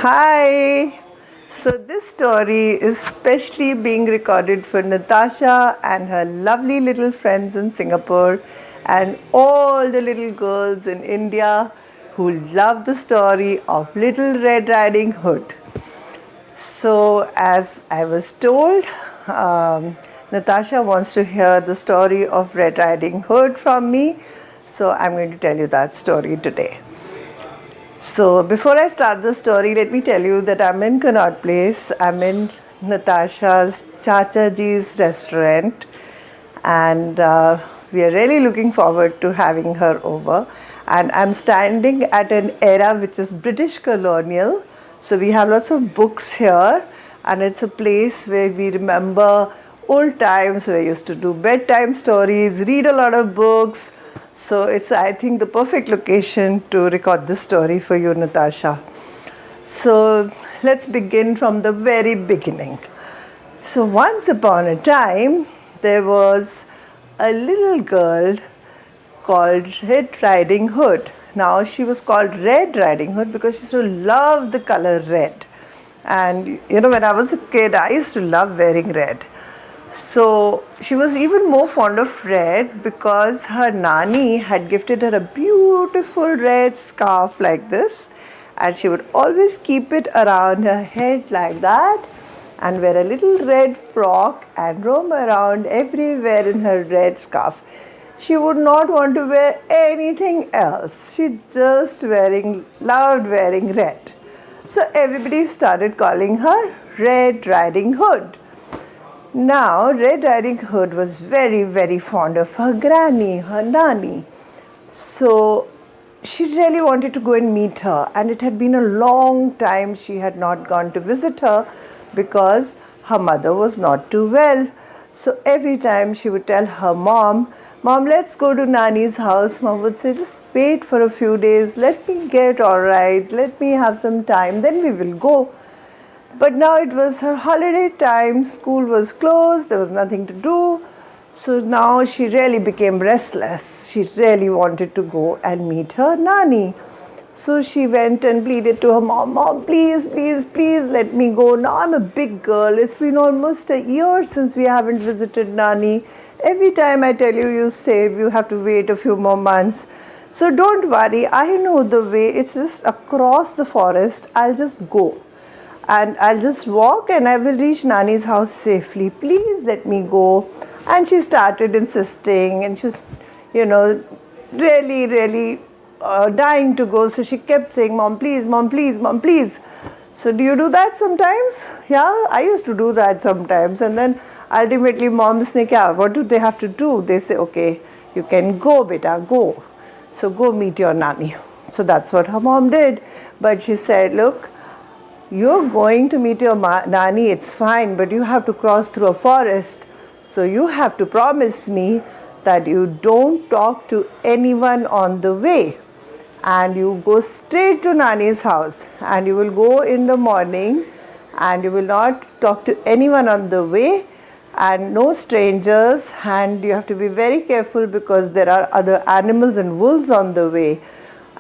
Hi! So, this story is specially being recorded for Natasha and her lovely little friends in Singapore and all the little girls in India who love the story of Little Red Riding Hood. So, as I was told, Natasha wants to hear the story of Red Riding Hood from me. So, I'm going to tell you that story today. So before I start the story, let me tell you that I'm in Connaught Place. I'm in Natasha's Chacha Ji's restaurant, and we are really looking forward to having her over. And I'm standing at an era which is British colonial. So we have lots of books here, and it's a place where we remember old times. We used to do bedtime stories, read a lot of books. So it's, I think, the perfect location to record this story for you, Natasha. So let's begin from the very beginning. So once upon a time, there was a little girl called Red Riding Hood. Now she was called Red Riding Hood because she used to love the color red. And you know, when I was a kid, I used to love wearing red. So she was even more fond of red because her Nani had gifted her a beautiful red scarf like this, and she would always keep it around her head like that and wear a little red frock and roam around everywhere in her red scarf. She would not want to wear anything else. She just loved wearing red. So everybody started calling her Red Riding Hood. Now, Red Riding Hood was very, very fond of her granny, her Nani. So, she really wanted to go and meet her, and it had been a long time she had not gone to visit her because her mother was not too well. So, every time she would tell her mom, "Mom, let's go to Nani's house." Mom would say, "Just wait for a few days, let me get all right, let me have some time, then we will go." But now it was her holiday time, school was closed, there was nothing to do. So now she really became restless. She really wanted to go and meet her Nani. So she went and pleaded to her mom, "Mom, please, please, please let me go. Now I'm a big girl. It's been almost a year since we haven't visited Nani. Every time I tell you, you say you have to wait a few more months. So don't worry, I know the way. It's just across the forest. I'll just go. And I'll just walk and I will reach Nani's house safely. Please let me go." And she started insisting, and she was, really dying to go. So she kept saying, "Mom, please, Mom, please, Mom, please." So do you do that sometimes? Yeah, I used to do that sometimes. And then ultimately moms say, what do they have to do? They say, "Okay, you can go, beta, go. So go meet your Nani." So that's what her mom did. But she said, "Look, you're going to meet your Nani, it's fine, but you have to cross through a forest. So you have to promise me that you don't talk to anyone on the way. And you go straight to Nani's house, and you will go in the morning, and you will not talk to anyone on the way, and no strangers, and you have to be very careful because there are other animals and wolves on the way.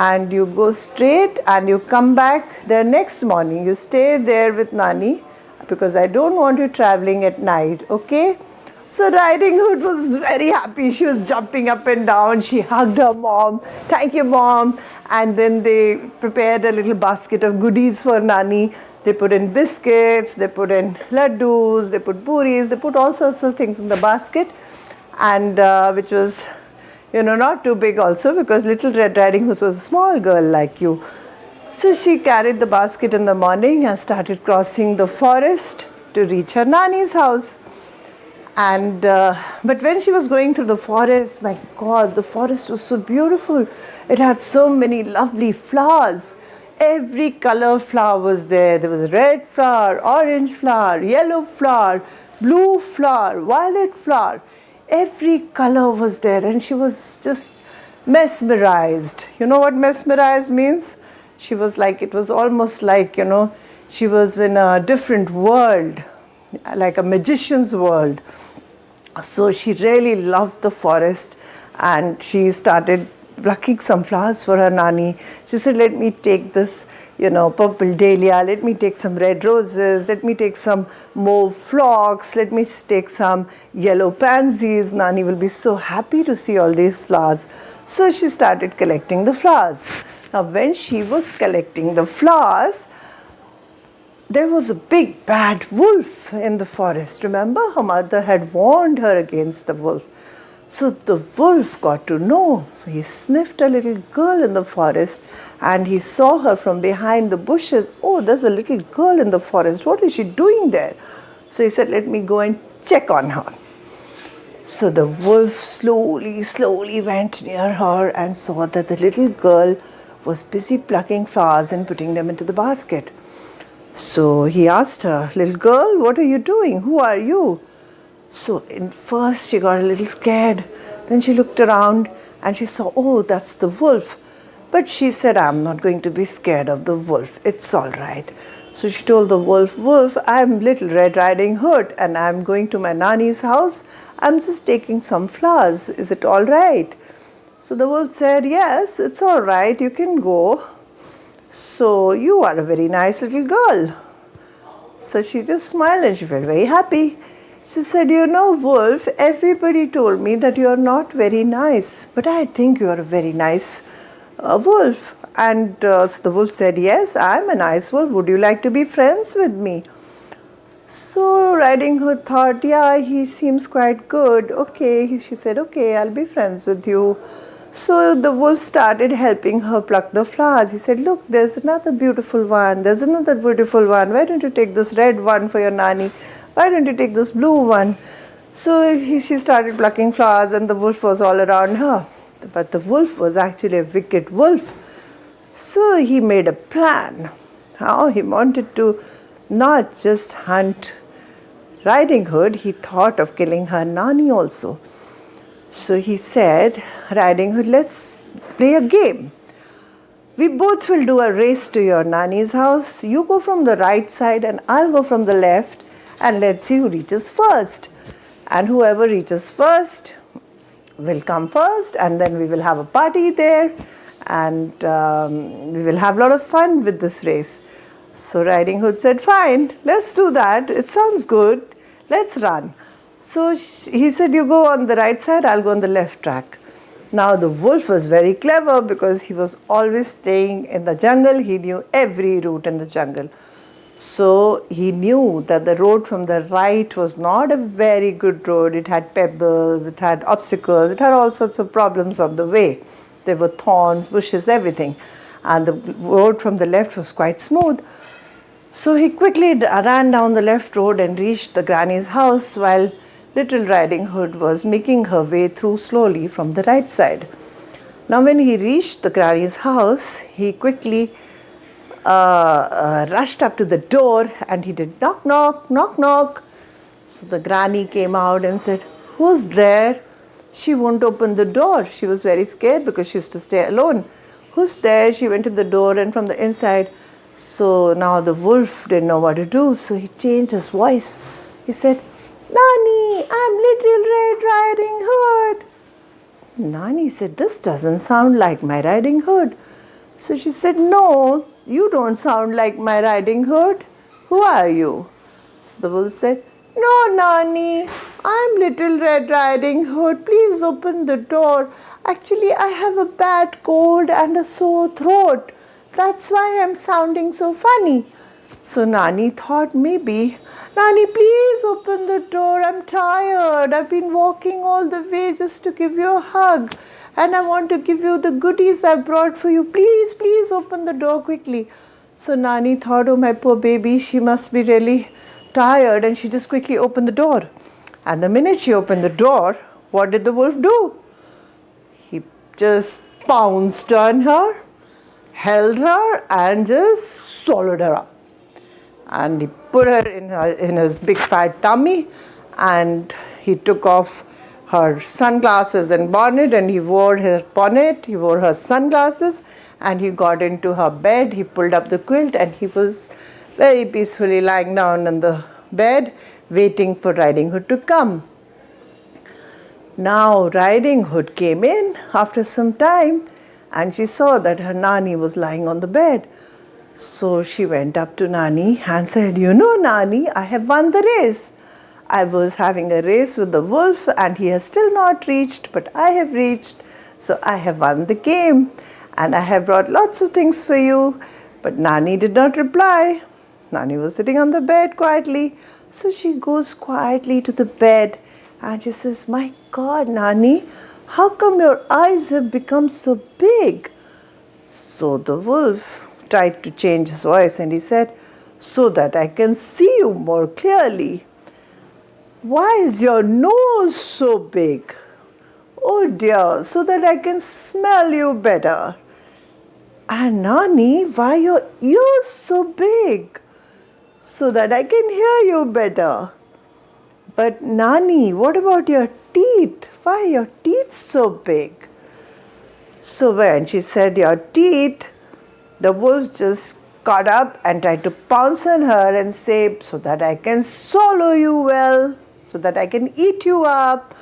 And you go straight and you come back the next morning. You stay there with Nani because I don't want you traveling at night, okay?" So Riding Hood was very happy. She was jumping up and down. She hugged her mom. "Thank you, Mom." And then they prepared a little basket of goodies for Nani. They put in biscuits, they put in laddus, they put puris, they put all sorts of things in the basket, and which was not too big also because Little Red Riding Hood was a small girl like you. So she carried the basket in the morning and started crossing the forest to reach her Nani's house. And but when she was going through the forest, my God, the forest was so beautiful. It had so many lovely flowers. Every color flower was there. There was red flower, orange flower, yellow flower, blue flower, violet flower. Every color was there, and she was just mesmerized. You know what mesmerized means? She was like, it was almost like, she was in a different world, like a magician's world. So she really loved the forest, and she started plucking some flowers for her Nani. She said, let me take this, purple dahlia, let me take some red roses, let me take some mauve phlox, let me take some yellow pansies. Nani will be so happy to see all these flowers. So she started collecting the flowers. Now when she was collecting the flowers, there was a big bad wolf in the forest. Remember, her mother had warned her against the wolf. So the wolf got to know. He sniffed a little girl in the forest and he saw her from behind the bushes. Oh, there's a little girl in the forest. What is she doing there? So he said, let me go and check on her. So the wolf slowly went near her and saw that the little girl was busy plucking flowers and putting them into the basket. So he asked her, little girl, what are you doing? Who are you? So in first she got a little scared. Then she looked around and she saw, oh, that's the wolf. But she said, I'm not going to be scared of the wolf. It's all right. So she told the wolf, Wolf, I'm Little Red Riding Hood and I'm going to my Nani's house. I'm just taking some flowers. Is it all right? So the wolf said, yes, it's all right. You can go. So you are a very nice little girl. So she just smiled and she felt very happy. She said, Wolf, everybody told me that you are not very nice, but I think you are a very nice wolf. And so the wolf said, yes, I'm a nice wolf. Would you like to be friends with me? So Riding Hood thought, yeah, he seems quite good. Okay, she said, okay, I'll be friends with you. So the wolf started helping her pluck the flowers. He said, look, there's another beautiful one. There's another beautiful one. Why don't you take this red one for your Nani? Why don't you take this blue one? So she started plucking flowers and the wolf was all around her. But the wolf was actually a wicked wolf. So he made a plan. How he wanted to not just hunt Riding Hood, he thought of killing her Nani also. So he said, Riding Hood, let's play a game. We both will do a race to your Nani's house. You go from the right side and I'll go from the left, and let's see who reaches first. And whoever reaches first will come first, and then we will have a party there, and we will have a lot of fun with this race. So Riding Hood said, fine, let's do that. It sounds good. Let's run. So he said, you go on the right side, I'll go on the left track. Now the wolf was very clever because he was always staying in the jungle. He knew every route in the jungle. So he knew that the road from the right was not a very good road. It had pebbles, it had obstacles, it had all sorts of problems on the way. There were thorns, bushes, everything. And the road from the left was quite smooth. So he quickly ran down the left road and reached the granny's house while Little Riding Hood was making her way through slowly from the right side. Now when he reached the granny's house, he quickly rushed up to the door and he did knock, knock, knock, knock. So the granny came out and said, who's there? She won't open the door. She was very scared because she used to stay alone. Who's there? She went to the door and from the inside. So now the wolf didn't know what to do. So he changed his voice. He said, Nani, I'm Little Red Riding Hood. Nani said, this doesn't sound like my Riding Hood. So she said, no, you don't sound like my Riding Hood. Who are you? So the wolf said, no, Nani, I'm Little Red Riding Hood. Please open the door. Actually, I have a bad cold and a sore throat. That's why I'm sounding so funny. So Nani thought maybe, Nani, please open the door. I'm tired. I've been walking all the way just to give you a hug. And I want to give you the goodies I brought for you. Please, please open the door quickly. So Nani thought, oh, my poor baby, she must be really tired. And she just quickly opened the door. And the minute she opened the door, what did the wolf do? He just pounced on her, held her, and just swallowed her up. And he put her in his big fat tummy, and he took off her sunglasses and bonnet, and he wore her bonnet, he wore her sunglasses, and he got into her bed. He pulled up the quilt, and he was very peacefully lying down on the bed, waiting for Riding Hood to come. Now Riding Hood came in after some time and she saw that her Nani was lying on the bed. So she went up to Nani and said, "You know, Nani, I have won the race. I was having a race with the wolf and he has still not reached, but I have reached. So I have won the game and I have brought lots of things for you." But Nani did not reply. Nani was sitting on the bed quietly. So she goes quietly to the bed and she says, "My God, Nani, how come your eyes have become so big?" So the wolf tried to change his voice and he said, "So that I can see you more clearly." "Why is your nose so big?" "Oh dear, so that I can smell you better." "And Nani, why your ears so big?" "So that I can hear you better." "But Nani, what about your teeth? Why are your teeth so big?" So when she said your teeth, the wolf just got up and tried to pounce on her and say, "So that I can swallow you well, so that I can eat you up."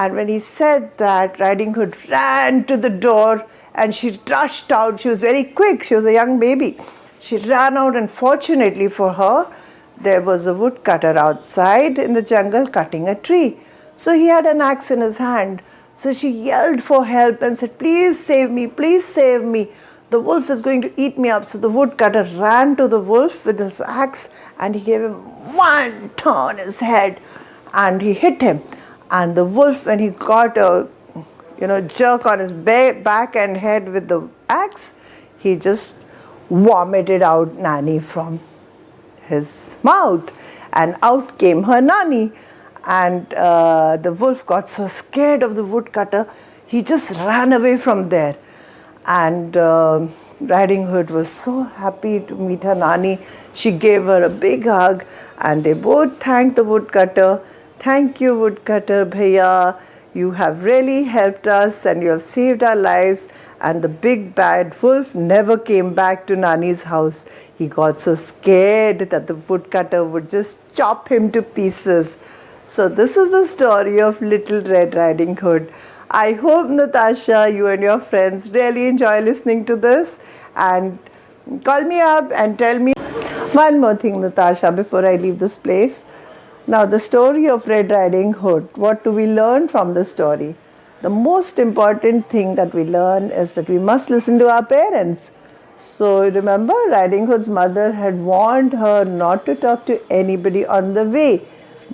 And when he said that, Riding Hood ran to the door and she rushed out. She was very quick. She was a young baby. She ran out and fortunately for her, there was a woodcutter outside in the jungle cutting a tree. So he had an axe in his hand. So she yelled for help and said, "Please save me, please save me. The wolf is going to eat me up." So the woodcutter ran to the wolf with his axe and he gave him one turn on his head and he hit him. And the wolf, when he got a jerk on his back and head with the axe, he just vomited out Nani from his mouth and out came her Nani. And the wolf got so scared of the woodcutter, he just ran away from there. And Riding Hood was so happy to meet her Nani. She gave her a big hug and they both thanked the woodcutter. "Thank you, woodcutter bhaiya. You have really helped us and you have saved our lives." And the big bad wolf never came back to Nani's house. He got so scared that the woodcutter would just chop him to pieces. So this is the story of Little Red Riding Hood. I hope, Natasha, you and your friends really enjoy listening to this. And call me up and tell me one more thing, Natasha, before I leave this place. Now, the story of Red Riding Hood, what do we learn from the story? The most important thing that we learn is that we must listen to our parents. So remember, Riding Hood's mother had warned her not to talk to anybody on the way,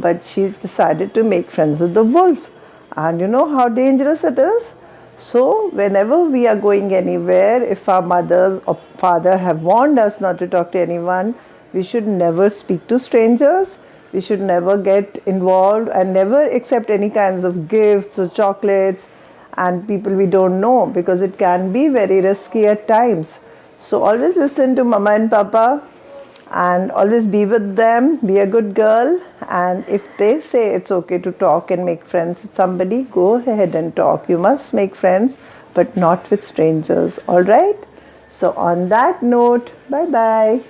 but she decided to make friends with the wolf. And you know how dangerous it is? So whenever we are going anywhere, if our mothers or father have warned us not to talk to anyone, we should never speak to strangers. We should never get involved and never accept any kinds of gifts or chocolates and people we don't know, because it can be very risky at times. So always listen to Mama and Papa and always be with them, be a good girl. And if they say it's okay to talk and make friends with somebody, go ahead and talk. You must make friends, but not with strangers, all right? So on that note, bye-bye.